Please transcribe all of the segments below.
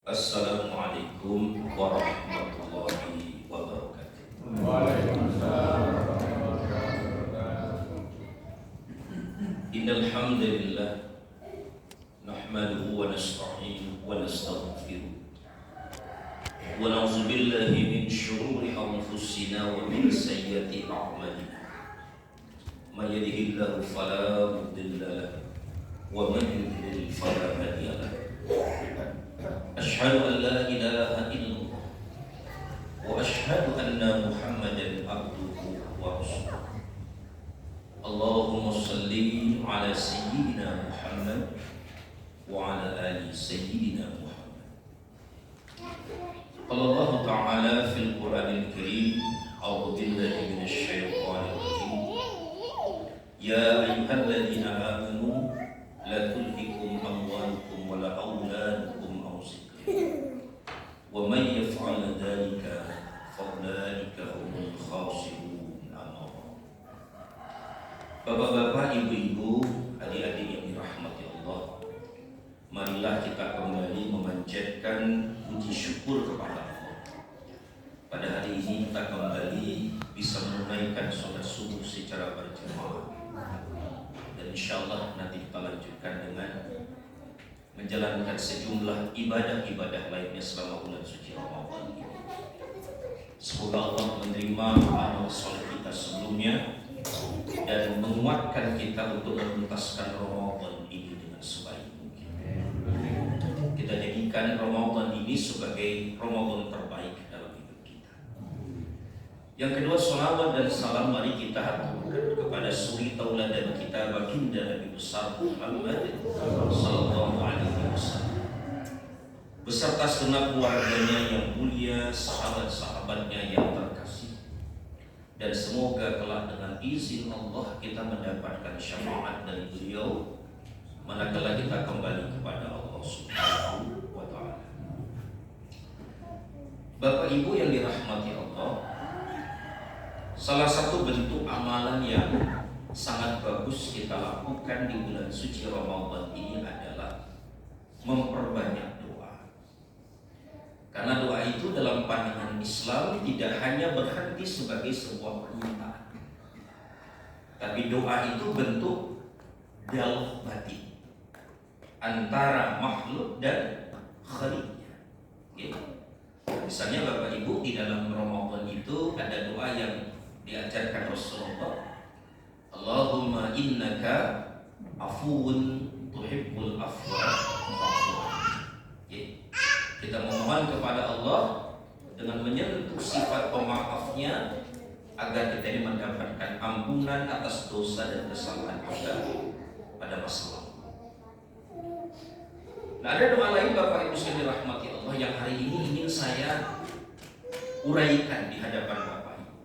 Assalamualaikum warahmatullahi wabarakatuh. Waalaikumsalam warahmatullahi wabarakatuh. Innal hamdalillah nahmaduhu wa nasta'inuhu wa nastaghfiruh wa na'udzu billahi min shururi anfusina wa min sayyiati a'malina. May yahdihillahu fala mudilla lahu wa man yudlil fala hadiya lahu. Asyhadu an la ilaha illallah wa asyhadu anna Muhammadan abduhu wa rasuluh. Allahumma salli ala sayyidina Muhammad wa ala ali sayyidina Muhammad. Qala Allah Ta'ala fil Qur'anil Karim, a'udzu billahi minasy syaithanir rajim. Ya ayyuhalladzina amanu la tulhikum amwalukum wa la auladukum an zikrillah. Wa may yaf'al dzalika fa ulaika humul khasirun. Bapak-bapak, ibu-ibu, adik-adik yang dirahmati Allah, marilah kita kembali memanjatkan puji syukur kepada Allah. Pada hari ini kita kembali bisa menunaikan sholat subuh secara berjamaah, dan insyaallah nanti kita lanjutkan dengan menjalankan sejumlah ibadah-ibadah lainnya selama bulan suci Ramadan ini. Semoga Allah menerima amal soleh kita sebelumnya dan menguatkan kita untuk menuntaskan Ramadan ini dengan sebaik mungkin. Kita jadikan Ramadan ini sebagai Ramadan terbaik dalam hidup kita. Yang kedua, salawat dan salam mari kita haturkan kepada suri tauladan kita, baginda Nabi besar Muhammad sallallahu alaihi wasallam, beserta segenap keluarganya yang mulia, sahabat-sahabatnya yang terkasih. Dan semoga kelak dengan izin Allah kita mendapatkan syafaat dari beliau manakala kita kembali kepada Allah Subhanahu wa ta'ala. Bapak Ibu yang dirahmati Allah, salah satu bentuk amalan yang sangat bagus kita lakukan di bulan suci Ramadan ini adalah memperbanyak doa. Karena doa itu dalam pandangan Islam tidak hanya berhenti sebagai sebuah permintaan, tapi doa itu bentuk dialog batin antara makhluk dan Khaliqnya. Misalnya Bapak Ibu, di dalam Ramadan itu ada doa yang diajarkan Rasulullah, Allahumma innaka afuwun tuhibbul afwa fa'fu anni. Kita memohon kepada Allah dengan menyentuh sifat pemaafnya agar kita ini mendapatkan ampunan atas dosa dan kesalahan kita pada masa lalu. Nah, ada doa lain Bapak Ibu sekalian dirahmati Allah yang hari ini ingin saya uraikan di hadapan Bapak Ibu.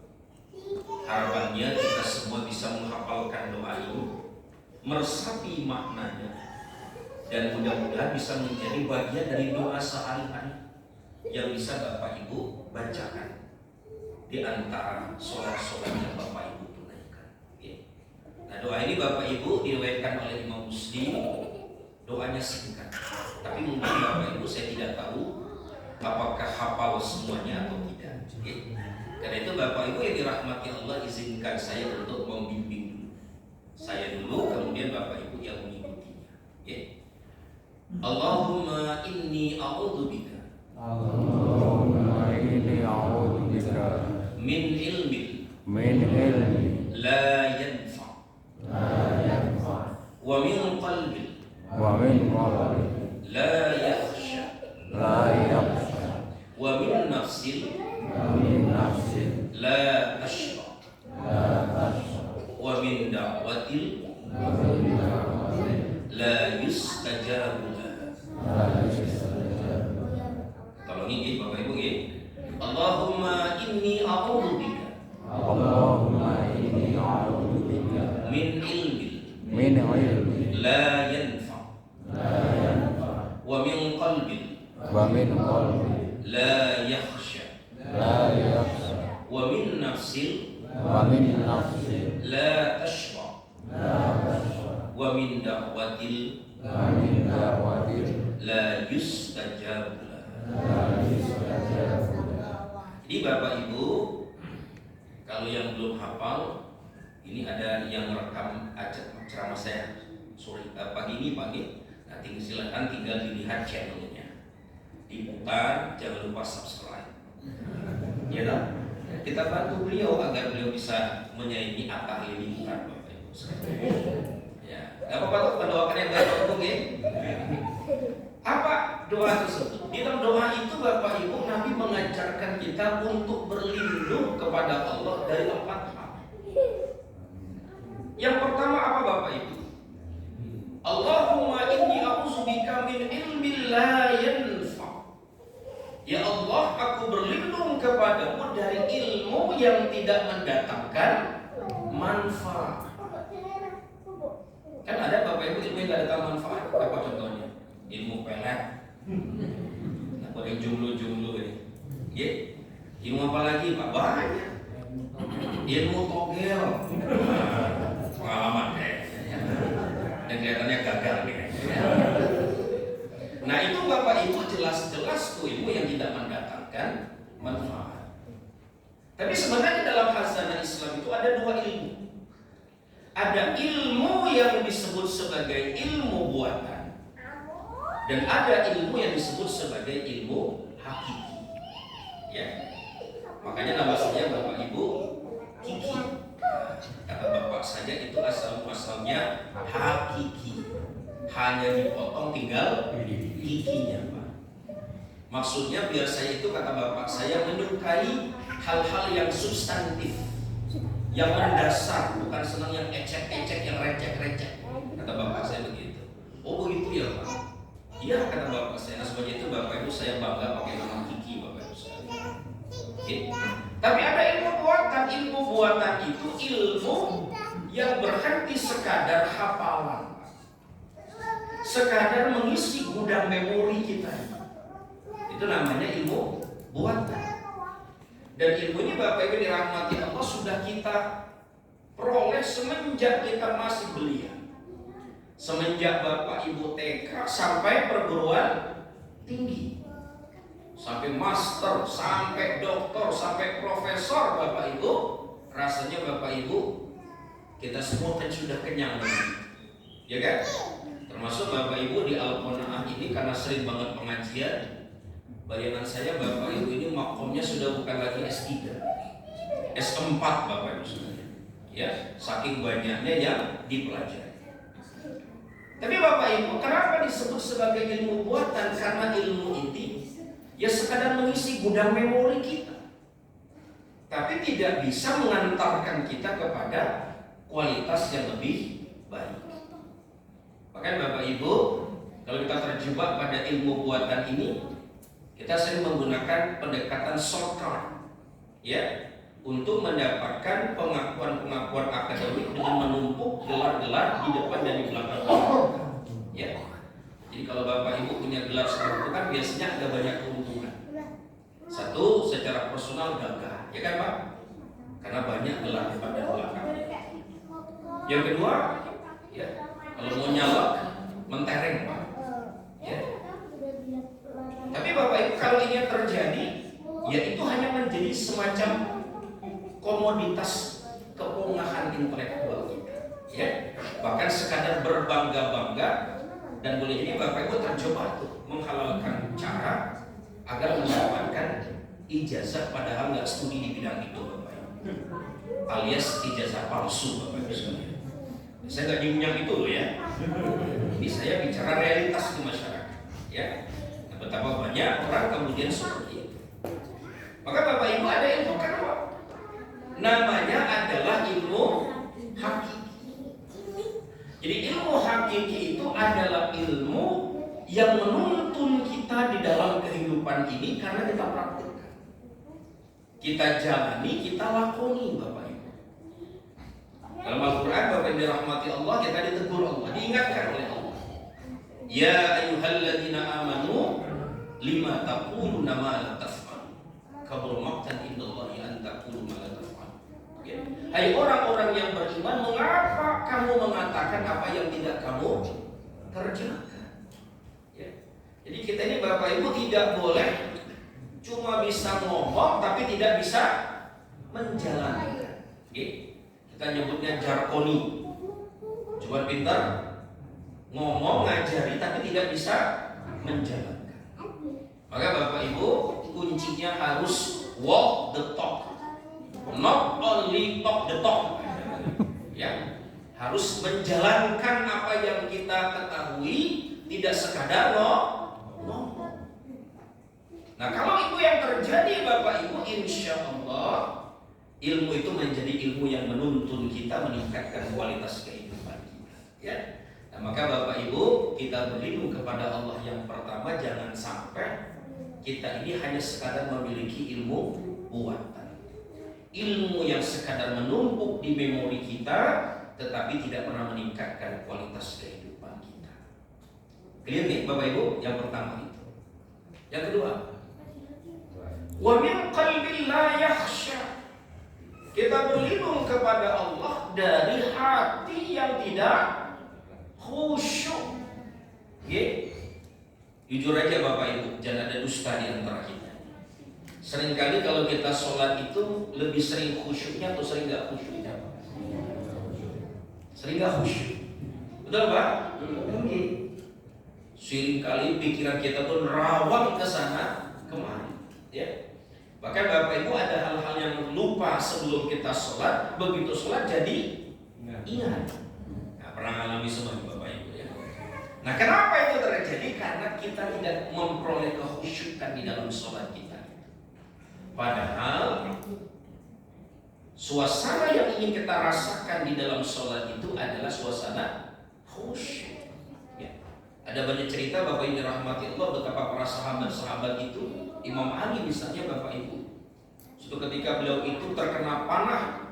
Harapannya kita semua bisa menghafalkan doa ini, meresapi maknanya, dan mudah-mudahan bisa menjadi bagian dari doa sehari-hari yang bisa Bapak Ibu bacakan di antara sholat-sholat yang Bapak Ibu tunaikan. Nah, doa ini Bapak Ibu diriwayatkan oleh Imam Muslim. Doanya singkat, tapi mungkin Bapak Ibu saya tidak tahu apakah hafal semuanya atau tidak. Karena itu Bapak Ibu yang dirahmati Allah, izinkan saya untuk membimbing dulu. Saya dulu, kemudian Bapak Ibu yang mengikutinya. Allahumma inni a'udzubika min ilmin la yanfa wa min qalbin la yakhsha wa min nafsin la ashqa wa min da'watin la yustajabu. Tolong ini Bapak Ibu ya. Allahumma inni a'udzubika min ilmin la yanfa wa min qalbin la yakhsha wa min nafsin la tashqa wa min da'watin la yustajab lah. Jadi Bapak Ibu, kalau yang belum hafal, ini ada yang merekam ceramah saya sore pagi ini. Nanti silakan tinggal dilihat channelnya, diputar, jangan lupa subscribe. Ya dong? Kita bantu beliau agar beliau bisa menyaingi Atta Halilintar, Bapak Ibu. Ya, nggak apa-apa tuh mendoakan yang nggak mungkin. Apa doa tersebut? Di dalam doa itu Bapak Ibu, Nabi mengajarkan kita untuk berlindung kepada Allah dari 4 hal. Yang pertama apa Bapak Ibu? Allahumma inni a'udzubika min ilmin la yanfa. Ya Allah, aku berlindung kepadamu dari ilmu yang tidak mendatangkan manfaat. Kan ada Bapak Ibu ilmu yang tidak datang manfaat. Apa contohnya? Ilmu pelet. Apa yang jumlo-jumlo ini? Ya. Ilmu apa lagi Pak? Banyak. Ilmu togel. Pengalaman kayaknya. Dan kelihatannya gagal nih. Nah itu Bapak Ibu jelas-jelas tuh ilmu yang tidak mendatangkan manfaat. Tapi sebenarnya dalam khazanah Islam itu ada 2 ilmu. Ada ilmu yang disebut sebagai ilmu buatan, dan ada ilmu yang disebut sebagai ilmu hakiki. Ya, makanya nama saya Bapak Ibu Kiki. Kata bapak saja itu asal-muasalnya hakiki, hanya dipotong tinggal giginya Pak. Maksudnya biar saya itu, kata bapak saya, menyukai hal-hal yang substantif, yang mendasar, bukan senang yang ecek-ecek, yang recek-recek. Kata bapak saya begitu. Oh begitu ya Pak? Iya kata bapak saya. Nah sebagai itu Bapak Ibu saya bangga pakai nama Kiki Bapak Ibu saya. Okay. Tapi ada ilmu buatan. Ilmu buatan itu ilmu yang berhenti sekadar hafalan, sekadar mengisi gudang memori kita. Itu namanya ilmu buatan. Dan ilmu ini Bapak Ibu dirahmati Allah sudah kita peroleh semenjak kita masih belia. Semenjak Bapak Ibu TK sampai perguruan tinggi, sampai master, sampai doktor, sampai profesor Bapak Ibu, rasanya Bapak Ibu kita semua kan sudah kenyang, ya kan? Termasuk Bapak Ibu di Al-Qanaah ini karena sering banget pengajian, bayangan saya Bapak Ibu ini makomnya sudah bukan lagi S3, S4 Bapak Ibu sekalian. Ya, saking banyaknya yang dipelajari. Tapi Bapak Ibu, kenapa disebut sebagai ilmu buatan? Karena ilmu ini ya sekadar mengisi gudang memori kita, tapi tidak bisa mengantarkan kita kepada kualitas yang lebih baik. Bahkan Bapak Ibu, kalau kita terjebak pada ilmu buatan ini, kita sering menggunakan pendekatan shortcut, ya, untuk mendapatkan pengakuan-pengakuan akademik dengan menumpuk gelar-gelar di depan dan di belakang. Ya. Jadi kalau Bapak Ibu punya gelar seperti itu kan biasanya ada banyak keuntungan. Satu, secara personal gagah, ya kan Pak? Karena banyak gelar depan dan belakang. Yang kedua, ya, kalau mau nyalak, mentereng Pak. Ya. Tapi Bapak Ibu kalau ini terjadi, ya itu hanya menjadi semacam komoditas kepungahan intelektual kita, ya. Bahkan sekadar berbangga-bangga, dan boleh jadi Bapak Ibu terjebak tuh menghalalkan cara agar mendapatkan ijazah padahal nggak studi di bidang itu Bapak Ibu, alias ijazah palsu Bapak Ibu sekalian. Saya nggak diunyang itu loh ya. Ini saya bicara realitas di masyarakat, ya. Nah, betapa banyak orang kemudian seperti itu. Maka Bapak Ibu ada ilmu kedua, namanya adalah ilmu hakiki. Jadi ilmu hakiki itu adalah ilmu yang menuntun kita di dalam kehidupan ini karena kita praktikkan, kita jalani, kita lakoni Bapak Ibu. Dalam Al-Quran Bapak Ibu dirahmati Allah, kita ditegur Allah, diingatkan oleh Allah. Ya ayyuhalladzina amanu lima taquluna ma la taf'alun kabura maqtan indallahi an taqulu ma la taf'alun. Hai orang-orang yang beriman, mengapa kamu mengatakan apa yang tidak kamu kerjakan? Ya. Jadi kita ini Bapak Ibu tidak boleh cuma bisa ngomong tapi tidak bisa menjalankan. Kita nyebutnya jarkoni. Cuma pintar ngomong, ngajari tapi tidak bisa menjalankan. Maka Bapak Ibu kuncinya harus walk the talk, not only talk the talk. Ya, harus menjalankan apa yang kita ketahui, tidak sekadar ngomong. Nah, kalau itu yang terjadi Bapak Ibu, insya Allah ilmu itu menjadi ilmu yang menuntun kita meningkatkan kualitas kehidupan kita. Ya. Nah, maka Bapak Ibu, kita berlindung kepada Allah yang pertama, jangan sampai kita ini hanya sekadar memiliki ilmu buatan, ilmu yang sekadar menumpuk di memori kita, tetapi tidak pernah meningkatkan kualitas kehidupan kita. Clear nih Bapak Ibu? Yang pertama itu. Yang kedua, wa min qalbin la yakhsha. Kita berlindung kepada Allah dari hati yang tidak khusyuk. Jujur aja Bapak Ibu, jangan ada dusta di antara kita. Seringkali kalau kita sholat itu lebih sering khusyuknya atau sering gak khusyuknya? Sering gak khusyuk. Betul Pak? Seringkali pikiran kita tuh nerawang ke sana kemari. Ya. Bahkan Bapak Ibu ada hal-hal yang lupa sebelum kita sholat, begitu sholat jadi ingat. Nah, pernah alami semua Bapak Ibu ya. Nah, kenapa itu terjadi? Karena kita tidak memperoleh kekhusyukan di dalam sholat kita. Padahal suasana yang ingin kita rasakan di dalam sholat itu adalah suasana khusyuk. Ya. Ada banyak cerita Bapak Ibu dirahmati Allah betapa para sahabat-sahabat itu, Imam Ali misalnya Bapak Ibu, suatu ketika beliau itu terkena panah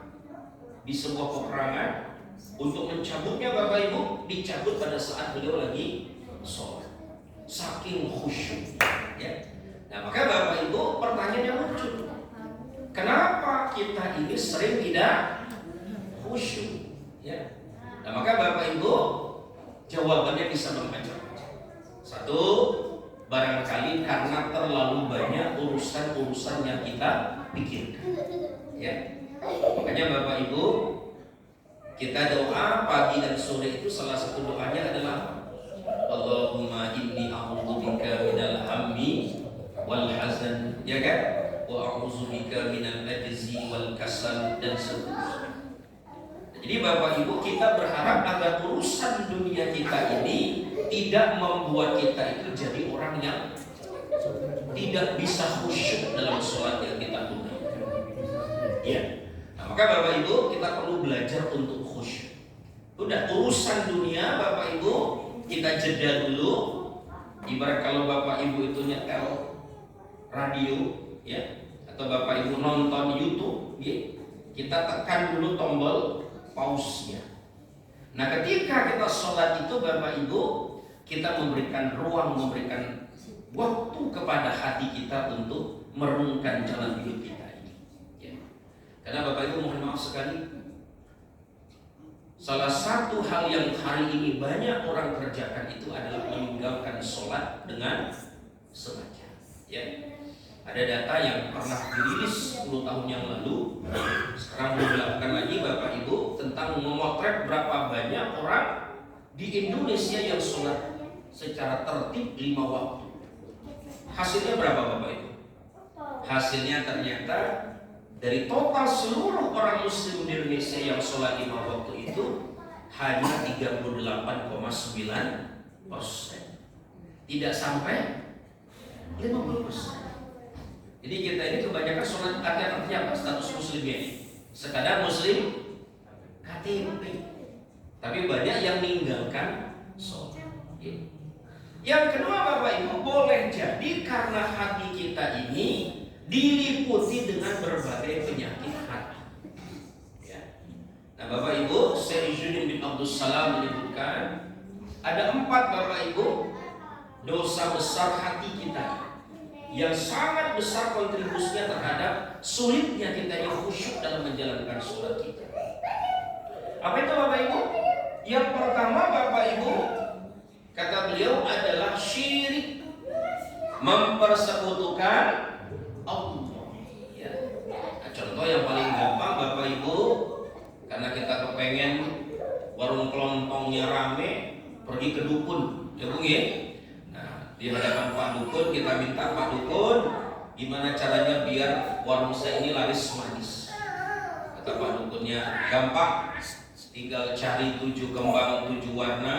di sebuah peperangan, untuk mencabutnya Bapak Ibu dicabut pada saat beliau lagi sholat, saking khusyuk. Ya. Nah, maka Bapak Ibu pertanyaan yang muncul, kenapa kita ini sering tidak khusyuk? Ya. Nah, maka Bapak Ibu jawabannya bisa bermacam-macam. Satu, barangkali karena terlalu banyak urusan-urusan yang kita pikirkan. Ya. Makanya Bapak Ibu, kita doa pagi dan sore itu salah satu doanya adalah Allahumma inni a'udzubika minal hammi wal hazan, ya kan? Wa a'udzubika minal ajzi wal kasal dan seterusnya. Jadi Bapak Ibu, kita berharap agar urusan dunia kita ini tidak membuat kita itu jadi orang yang tidak bisa khusyuk dalam sholat yang kita tunaikan. Ya. Nah, maka Bapak Ibu kita perlu belajar untuk khusyuk. Udah urusan dunia Bapak Ibu kita jeda dulu. Ibarat kalau Bapak Ibu itu nyetel radio, ya, atau Bapak Ibu nonton YouTube, ya, kita tekan dulu tombol pause-nya. Nah, ketika kita sholat itu Bapak Ibu, kita memberikan ruang, memberikan waktu kepada hati kita untuk merenungkan jalan hidup kita ini. Ya. Karena Bapak Ibu mohon maaf sekali, salah satu hal yang hari ini banyak orang kerjakan itu adalah meninggalkan sholat dengan sengaja. Ya. Ada data yang pernah dirilis 10 tahun yang lalu, sekarang dilakukan lagi Bapak Ibu, tentang memotret berapa banyak orang di Indonesia yang sholat secara tertib 5 waktu. Hasilnya berapa Bapak Ibu? Hasilnya ternyata dari total seluruh orang muslim di Indonesia yang sholat 5 waktu itu hanya 38,9%. Tidak sampai 50%. Jadi kita ini kebanyakan sholat artinya apa? Status muslimnya ini sekadar muslim KTP, tapi banyak yang meninggalkan sholat. Yang kedua Bapak Ibu, boleh jadi karena hati kita ini diliputi dengan berbagai penyakit hati. Ya. Nah Bapak Ibu, Syekh Izzuddin bin Abdul Salam menyebutkan ada 4 Bapak Ibu dosa besar hati kita yang sangat besar kontribusinya terhadap sulitnya kita yang khusyuk dalam menjalankan sholat kita. Apa itu Bapak Ibu? Yang pertama Bapak Ibu, kata beliau adalah syirik mempersekutukan Allah. Ya. Nah, contoh yang paling gampang Bapak Ibu, karena kita kepengen warung kelontongnya rame, pergi ke dukun, ya Bu ya. Nah, di hadapan Pak Dukun kita minta, Pak Dukun, gimana caranya biar warung saya ini laris manis? Kata Pak Dukunnya, gampang, tinggal cari 7 kembang 7 warna,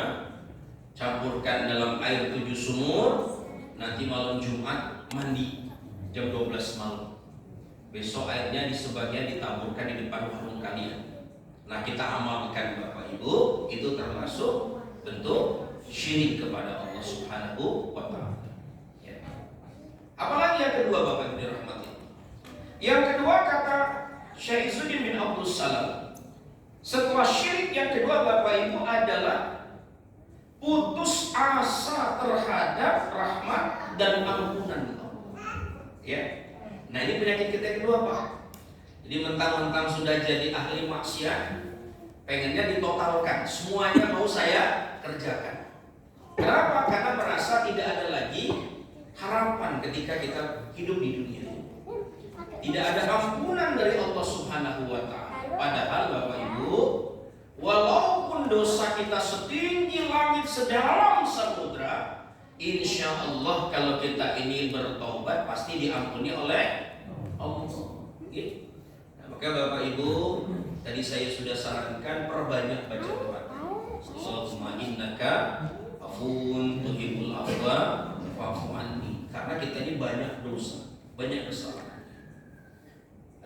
campurkan dalam air 7 sumur, nanti malam Jumat mandi jam 12 malam. Besok airnya di sebagian ditaburkan di depan warung kalian. Nah, kita amalkan Bapak Ibu, itu termasuk bentuk syirik kepada Allah Subhanahu wa Ta'ala. Ya. Apalagi yang kedua Bapak Ibu dirahmati. Yang kedua kata Syekh Izzuddin bin Abdul Salam, setelah syirik yang kedua Bapak Ibu adalah putus asa terhadap rahmat dan ampunan Allah. Ya. Nah, ini penyakit kita yang kedua Pak. Jadi mentang-mentang sudah jadi ahli maksiat, pengennya ditotalkan, semuanya mau saya kerjakan. Kenapa? Karena merasa tidak ada lagi harapan ketika kita hidup di dunia ini. Tidak ada ampunan dari Allah Subhanahu wa Ta'ala. Padahal Bapak Ibu, walaupun dosa kita setinggi langit, sedalam samudra, insya Allah kalau kita ini bertobat pasti diampuni oleh Allah. Gitu. Maka Bapak Ibu, tadi saya sudah sarankan perbanyak baca doa. Allahumma innaka afuwun tuhibbul afwa fa'fu anni. Karena kita ini banyak dosa, banyak kesalahan.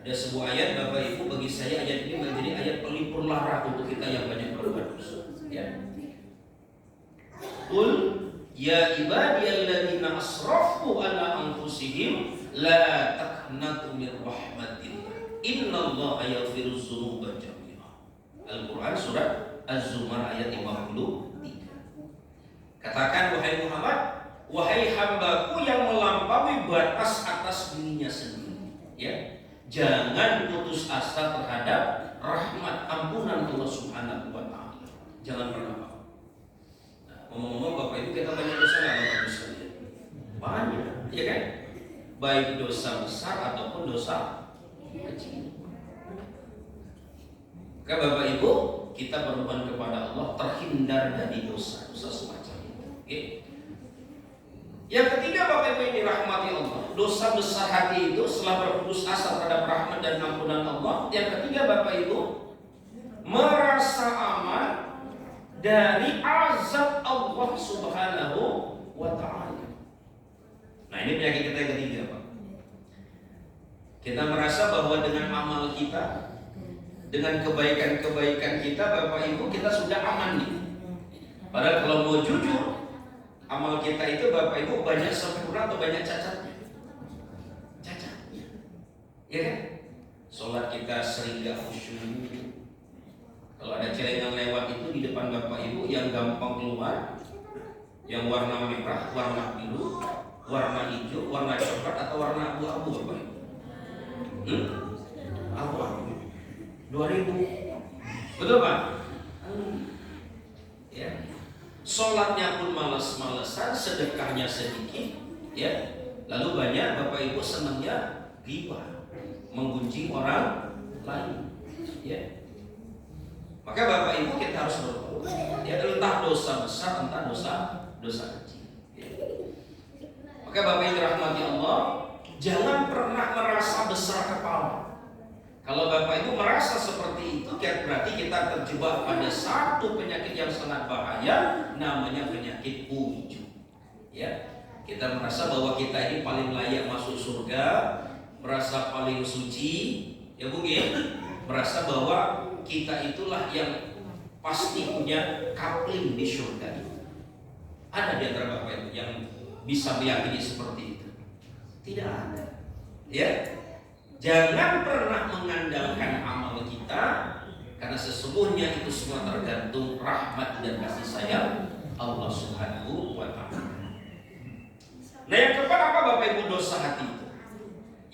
Ada sebuah ayat Bapak Ibu, bagi saya ayat ini menjadi ayat pelipur lara untuk kita yang banyak berbuat dosa. Ya. Qul ya ibadiyalladzina asrafu ala anfusihim la taqnatu min rahmatillah. Innallaha yaghfiruz dzunuba jami'a. Al-Qur'an surat Az-Zumar ayat 53. Katakan wahai Muhammad, wahai hambaku yang melampaui batas atas dirinya sendiri, ya. Jangan putus asa terhadap rahmat ampunan Allah Subhanahu wa Ta'ala. Jangan pernah apa. Nah, ngomong-ngomong Bapak Ibu, kita banyak dosa enggak dosa? Banyak, ya kan? Baik dosa besar ataupun dosa kecil. Maka Bapak Ibu, kita bermohon kepada Allah terhindar dari dosa-dosa semacam itu. Okay? Yang ketiga Bapak Ibu yang dirahmati Allah, dosa besar hati itu setelah berputus asa terhadap rahmat dan ampunan Allah. Yang ketiga Bapak Ibu, merasa aman dari azab Allah Subhanahu wa Ta'ala. Nah, ini penyakit kita yang ketiga Pak. Kita merasa bahwa dengan amal kita, dengan kebaikan-kebaikan kita Bapak Ibu, kita sudah aman nih. Padahal kalau mau jujur, amal kita itu Bapak Ibu banyak sempurna atau banyak cacatnya? Cacat. Ya kan? Sholat kita sering gak khusyuk. Kalau ada celengan lewat itu di depan Bapak Ibu yang gampang keluar, yang warna merah, warna biru, warna hijau, warna coklat atau warna abu-abu Bapak Ibu. Apa? 2000. Betul Pak? Ya. Sholatnya pun malas-malesan, sedekahnya sedikit, ya. Lalu banyak Bapak Ibu senangnya ghibah, menggunjing orang lain, ya. Maka Bapak Ibu kita harus bertobat. Ya, entah dosa besar, entah dosa kecil. Ya. Maka Bapak Ibu dirahmati Allah, jangan pernah merasa besar kepala. Kalau Bapak Ibu merasa seperti itu, berarti kita terjebak pada satu penyakit yang sangat bahaya, namanya penyakit ujub. Ya, kita merasa bahwa kita ini paling layak masuk surga, merasa paling suci, ya Bu ya, merasa bahwa kita itulah yang pasti punya kapling di surga. Ada di antara Bapak Ibu yang bisa meyakini seperti itu? Tidak ada. Ya. Jangan pernah mengandalkan amal kita, karena sesungguhnya itu semua tergantung rahmat dan kasih sayang Allah Subhanahu wa Ta'ala. Nah, yang keempat apa Bapak Ibu dosa hati itu?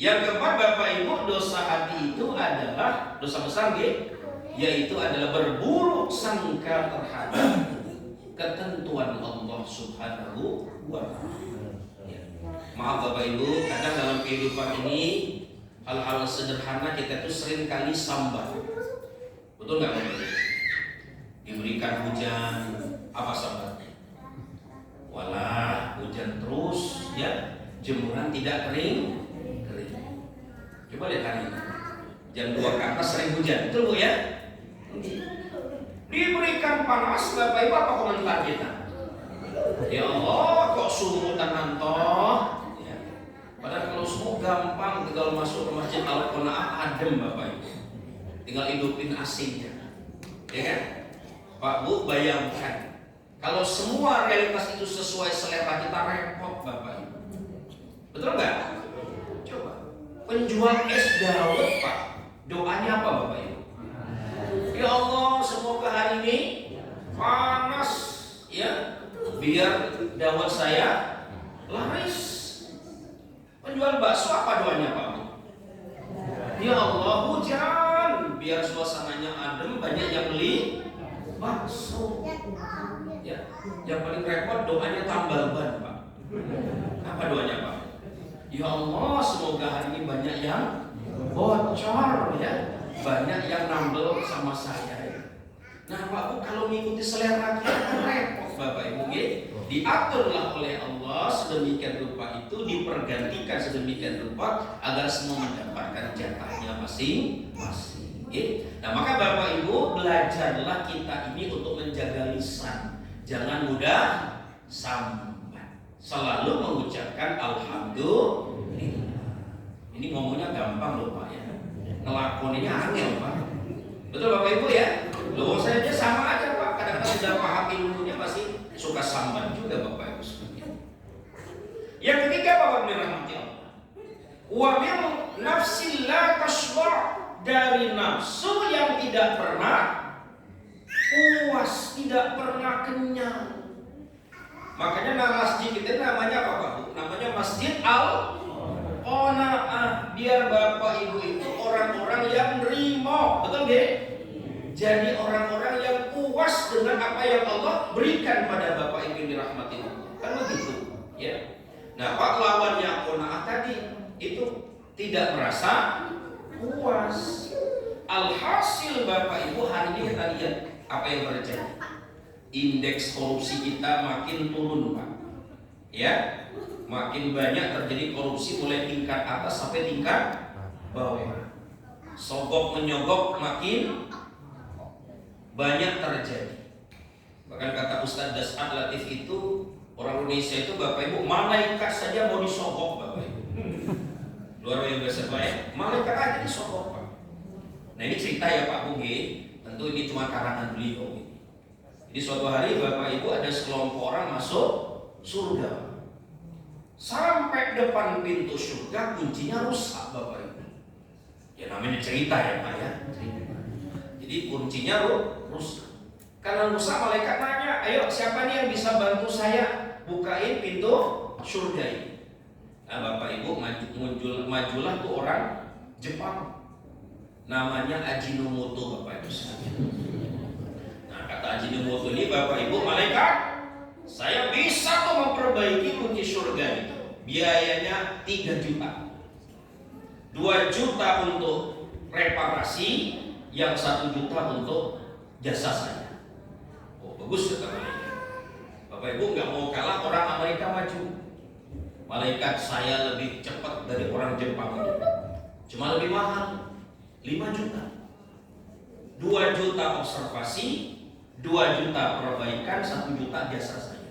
Yang keempat Bapak Ibu dosa hati itu adalah dosa besar, yaitu adalah berburuk sangka terhadap ketentuan Allah Subhanahu wa Ta'ala. Ya. Maaf Bapak Ibu, kadang dalam kehidupan ini hal-hal sederhana kita tuh sering kali sambat. Betul nggak Bapak Ibu? Diberikan hujan, apa sambatnya? Walah, hujan terus, ya, jemuran tidak kering. Coba lihat hari ini, jam 2 ke atas sering hujan, betul Bu ya? Diberikan panas, Bapak Ibu, apa komentar kita? Ya Allah, kok sumutan nantoh? Ya. Padahal kalau semua gampang, tinggal masuk ke masjid Al-Qanaah adem Bapak Ibu. Tinggal hidupin AC-nya, ya kan? Pak Bu, bayangkan kalau semua realitas itu sesuai selera kita, repot Bapak Ibu. Betul nggak? Coba penjual es dawet Pak, doanya apa Bapak Ibu? Ya Allah, semoga hari ini panas, ya, biar dawet saya laris. Penjual bakso apa doanya Pak Bu? Ya Allah, hujan biar suasananya adem, banyak yang beli bakso. Ya, yang paling repot doanya tambal ban Pak. Apa doanya Pak? Ya Allah, semoga hari ini banyak yang bocor, ya, banyak yang nambel sama saya. Nah Pak Bu, kalau mengikuti selera kita repot Bapak Ibu, ya. Diaturlah oleh Allah sedemikian rupa itu, dipergantikan sedemikian rupa agar semua mendapatkan jatahnya masing-masing. Nah maka Bapak Ibu, belajarlah kita ini untuk menjaga lisan, jangan mudah sambat, selalu mengucapkan alhamdulillah. Ini ngomongnya gampang loh Pak ya, ngelakoninya angel Pak. Betul Bapak Ibu ya? Loh saya aja sama aja Pak, kadang-kadang sudah paham ilmunya masih suka sambat juga Bapak Ibu sekalian. Yang ketiga Bapak Ibu rahmati Allah, wa min nafsin la tashba', dari nafsu yang tidak pernah puas, tidak pernah kenyang. Makanya nama masjid kita namanya apa Pak Bu? Namanya Masjid Al-Qanaah, biar Bapak Ibu itu orang-orang yang nerima, betul nggak? Jadi orang-orang yang puas dengan apa yang Allah berikan pada Bapak Ibu yang dirahmati Allah. Kan begitu, ya. Nah, Pak, lawannya qanaah tadi itu tidak merasa puas. Alhasil Bapak Ibu, hari ini kita lihat apa yang terjadi. Indeks korupsi kita makin turun, Pak. Ya, makin banyak terjadi korupsi mulai tingkat atas sampai tingkat bawah. Sogok menyogok makin banyak terjadi. Bahkan kata Ustadz Das'ad Latif itu, orang Indonesia itu Bapak Ibu, malaikat saja mau disogok Bapak Ibu. Luar biasa Pak ya, malaikat aja disogok Pak. Nah ini cerita ya Pak Bugi, tentu ini cuma karangan beliau. Jadi suatu hari Bapak Ibu ada sekelompok orang masuk surga. Sampai depan pintu surga kuncinya rusak Bapak Ibu. Ya namanya cerita ya Pak ya. Jadi kuncinya rusak. Karena rusak, malaikat nanya, ayo siapa nih yang bisa bantu saya bukain pintu surga ini? Nah Bapak Ibu, majulah tuh orang Jepang, namanya Ajinomoto Bapak Ibu. Nah kata Ajinomoto ini, Bapak Ibu, malaikat, saya bisa tuh memperbaiki kunci surga itu. Biayanya 3 juta, 2 juta untuk reparasi, yang 1 juta untuk jasa saya. Oh bagus kata malaikat. Bapak Ibu nggak mau kalah orang Amerika maju. Malaikat, saya lebih cepat dari orang Jepang itu, cuma lebih mahal, 5 juta. 2 juta observasi, 2 juta perbaikan, 1 juta jasa saya.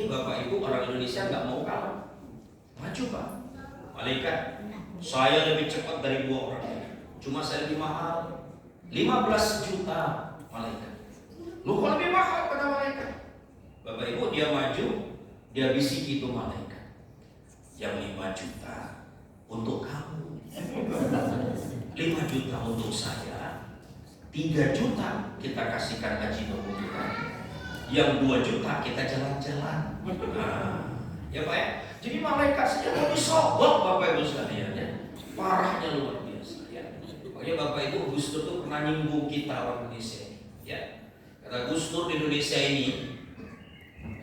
Bapak Ibu, orang Indonesia nggak mau kalah, maju Pak. Malaikat, saya lebih cepat dari 2 orang, cuma saya lebih mahal, 15 juta. Malaikat, lu kok lebih mahal kata malaikat? Bapak Ibu, dia maju, dia bisiki itu malaikat, yang 5 juta untuk kamu, 5 juta untuk saya, 3 juta kita kasihkan Ajinomoto tadi, yang 2 juta kita jalan-jalan. Nah, ya Pak ya. Jadi malaikat saja mau disogok Bapak Ibu sekalian ya. Parahnya luar biasa ya. Makanya Bapak Ibu, Gus Dur tuh pernah nyinggung kita orang Indonesia ini, ya. Kata Gus Dur, di Indonesia ini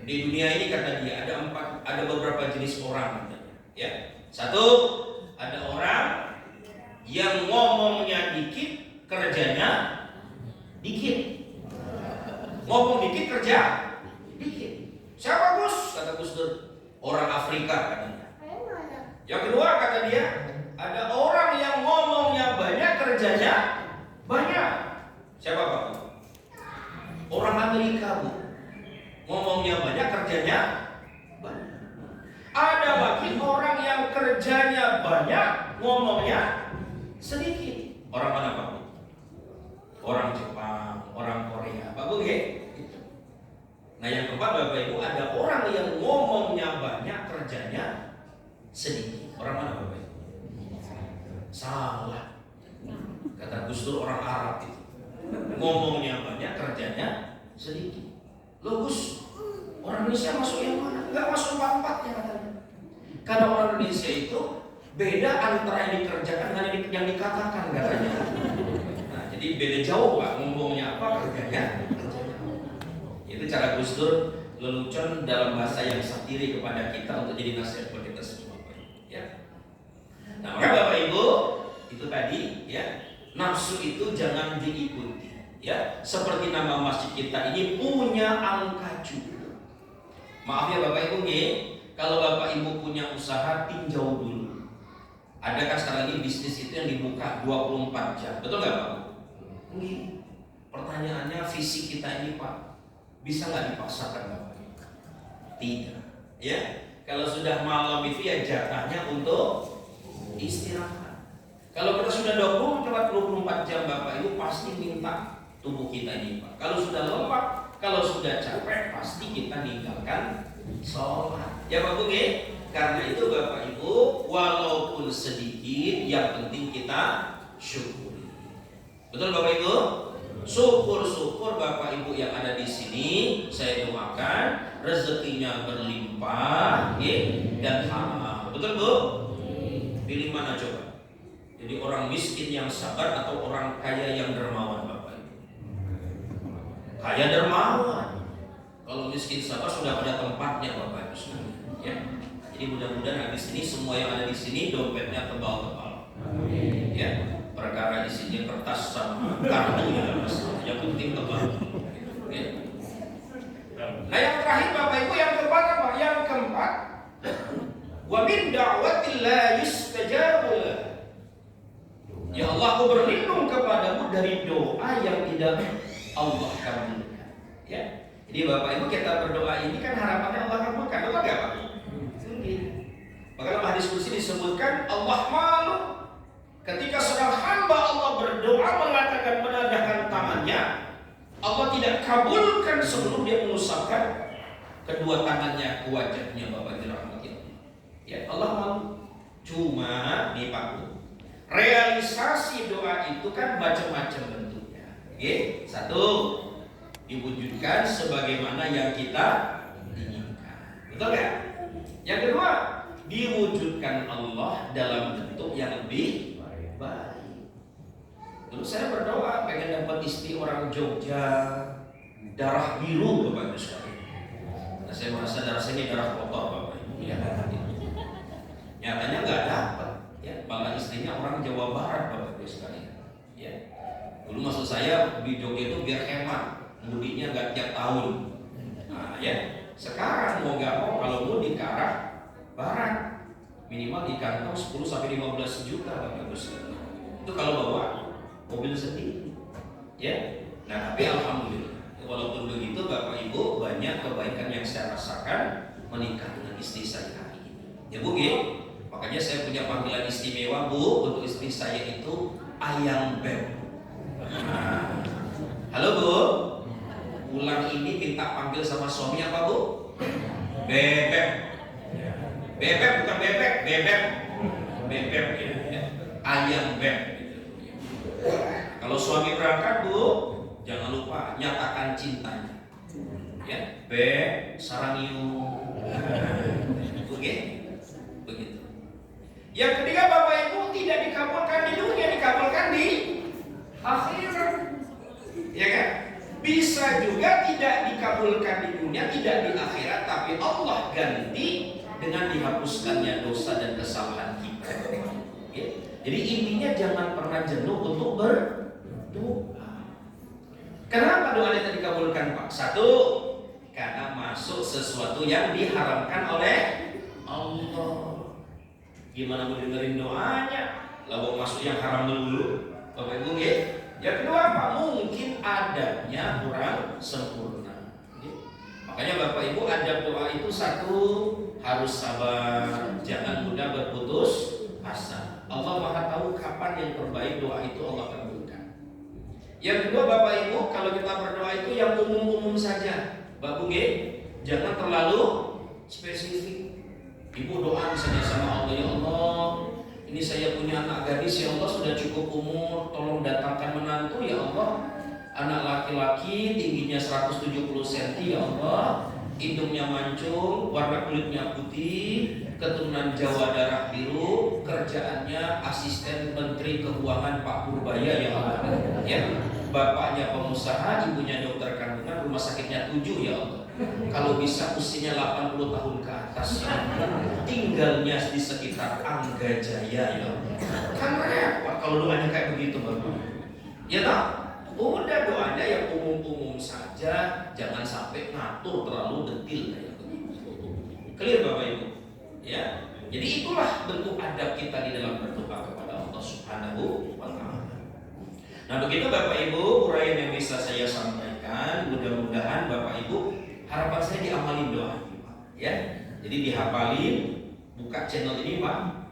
Di dunia ini kata dia ada beberapa jenis orang. Ya, satu, ada orang yang ngomongnya dikit, kerjanya dikit. Ngomong dikit, kerja dikit. Siapa Gus? Kata Gus Dur, orang Afrika katanya. Yang kedua kata dia, ada orang yang ngomongnya banyak, kerjanya banyak. Siapa Pak? Orang Amerika Bu. Ngomongnya banyak, kerjanya banyak. Ada lagi orang yang kerjanya banyak, ngomongnya sedikit. Orang mana Pak? Orang Jepang, orang Korea. Pak Bu ya? Nah yang keempat Bapak Ibu, ada orang yang ngomongnya banyak, kerjanya sedikit. Orang mana Bapak Ibu? Salah. Kata Gus Dur orang Arab itu. Ngomongnya banyak, kerjanya sedikit. Loh Gus, orang Indonesia masuk yang mana? Enggak masuk empat-empatnya katanya. Karena orang Indonesia itu beda antara yang dikerjakan dengan yang dikatakan katanya. Nah, jadi beda jauh Pak, ngomongnya apa, kerjanya. Itu cara Gus Dur lelucon dalam bahasa yang satiri kepada kita untuk jadi nasihat buat kita semua. Ya. Nah, maka Bapak Ibu, itu tadi ya, nafsu itu jangan diikuti. Ya, seperti nama masjid kita ini punya angka juga. Maaf ya Bapak Ibu, kalau Bapak Ibu punya usaha tinjau dulu. Ada kan sekarang ini bisnis itu yang dibuka 24 jam, betul nggak Pak? Pertanyaannya visi kita ini Pak, bisa nggak dipaksakan Bapak? Tidak. Ya, kalau sudah malam itu ya jatahnya untuk istirahat. Kalau kita sudah 24 jam Bapak Ibu pasti minta tubuh kita ini Pak. Kalau sudah lelah, kalau sudah capek pasti kita ninggalkan sholat. Ya Pak Bu ya? Karena itu Bapak Ibu, walaupun sedikit, yang penting kita syukuri. Betul Bapak Ibu? Syukur-syukur Bapak Ibu yang ada di sini, saya doakan rezekinya berlimpah dan halal. Betul Bu? Pilih mana coba? Jadi orang miskin yang sabar atau orang kaya yang dermawan Bapak Ibu? Kaya dermawan. Kalau miskin sabar sudah pada tempatnya Bapak Ibu sekalian. Ya. Jadi mudah-mudahan habis ini semua yang ada di sini dompetnya tebal-tebal. Ya. Perkara isinya kertas sama kartu yang penting tebal. Ya. Nah yang terakhir Bapak Ibu, yang keempat apa? Yang keempat, wa min da'watil la yustajabu. Ya Allah, aku berlindung kepadamu dari doa yang tidak Allah kabulkan. Ya. Jadi Bapak Ibu, kita berdoa ini kan harapannya Allah kabulkan, betul nggak Pak? Maka dalam hadis kursi disebutkan Allah malu ketika seorang hamba Allah berdoa mengatakan menadahkan tangannya, Allah tidak kabulkan sebelum dia mengusapkan kedua tangannya ke wajahnya. Bapak dirahmati Allah. Ya Allah malu. Cuma nih Pak Bu, realisasi doa itu kan macam-macam bentuknya. Oke, satu, diwujudkan sebagaimana yang kita inginkan. Betul nggak? Yang kedua, diwujudkan Allah dalam bentuk yang lebih baik. Dulu saya berdoa pengen dapat istri orang Jogja darah biru Bapak Ibu sekalian. Nah, saya merasa darah saya ini darah kotor Bapak Ibu. Ya, nyatanya nggak dapat. Ya, malah istrinya orang Jawa Barat Bapak Ibu sekalian. Ya. Dulu maksud saya di Jogja itu biar hemat, mudiknya nggak tiap tahun. Nah, ya. Sekarang mau nggak mau kalau mudik ke arah barat minimal di kantong 10 sampai 15 juta Bapak Ibu sekalian. Itu kalau bawa mobil sendiri. Ya. Nah, tapi alhamdulillah walaupun begitu Bapak Ibu, banyak kebaikan yang saya rasakan menikah dengan istri saya hari ini. Ya Bu, makanya saya punya panggilan istimewa Bu untuk istri saya itu Ayang Beb. Nah, halo Bu, pulang ini minta panggil sama suami apa Bu? Bebek. Bebek bukan bebek, bebek. Bebek ya. Ayang Beb. Kalau suami berangkat Bu, jangan lupa nyatakan cintanya. Ya, Beb, sarangiu. Oke, begitu. Yang ketiga Bapak Ibu, tidak dikabulkan di dunia, dikabulkan di akhirat. Ya kan? Bisa juga tidak dikabulkan di dunia, tidak di akhirat, tapi Allah ganti dengan dihapuskannya dosa dan kesalahan kita. Ya. Jadi intinya jangan pernah jenuh untuk berdoa. Kenapa doanya tadi dikabulkan, Pak? Satu, karena masuk sesuatu yang diharamkan oleh Allah. Gimana mau dengerin doanya? Lalu masuk yang haram dulu, Bapak Ibu ya. Yang kedua apa? Mungkin adabnya kurang sempurna. Makanya Bapak Ibu adab doa itu satu, harus sabar, jangan mudah berputus asa. Allah Maha tahu kapan yang terbaik doa itu Allah kabulkan. Yang kedua Bapak Ibu, kalau kita berdoa itu yang umum-umum saja. Bapak Ibu, jangan terlalu spesifik. Ibu doa misalnya sama Allah, ya Allah, ini saya punya anak gadis, ya Allah sudah cukup umur, tolong datangkan menantu, ya Allah. Anak laki-laki tingginya 170 cm, ya Allah, hidungnya mancung, warna kulitnya putih, keturunan Jawa darah biru, kerjaannya asisten Menteri Keuangan Pak Purbaya, ya Allah. Ya, bapaknya pengusaha, ibunya dokter kandungan, rumah sakitnya 7, ya Allah. Kalau bisa usianya 80 tahun ke atas, ya. Tinggalnya di sekitar Angga Jaya, ya. Kan repot kalau doanya kayak begitu, Bapak. Ya tak? Udah doanya yang umum-umum saja, jangan sampai ngatur terlalu detail kayak begitu. Clear Bapak Ibu? Ya. Jadi itulah bentuk adab kita di dalam berdoa kepada Allah Subhanahu wa taala. Nah, begitu Bapak Ibu, uraian yang bisa saya sampaikan, mudah-mudahan Bapak Ibu harapan saya diamalin doa, ya. Jadi dihafalin, buka channel ini Pak,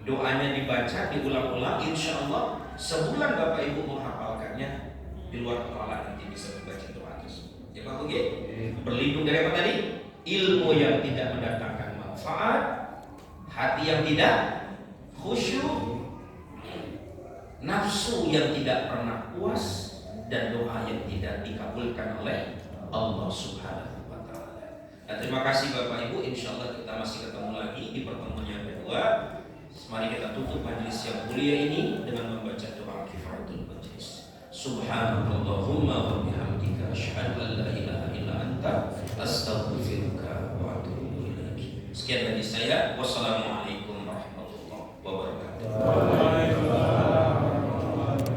doanya dibaca, diulang-ulang, insya Allah sebulan Bapak Ibu menghafalkannya, di luar kepala nanti bisa membaca doa tersebut. Ya Pak Bugi, berlindung dari apa tadi? Ilmu yang tidak mendatangkan manfaat, hati yang tidak khusyuk, nafsu yang tidak pernah puas, dan doa yang tidak dikabulkan oleh Allah Subhanahu wa taala. Nah, terima kasih Bapak Ibu, insya Allah kita masih ketemu lagi di pertemuan yang kedua. Mari kita tutup majelis yang mulia ini dengan membaca doa kifaratul majlis. Subhanallahumma wa bihamdika asyhadu an la ilaha illa anta astaghfiruka wa atubu ilaik. Sekian dari saya. Wassalamualaikum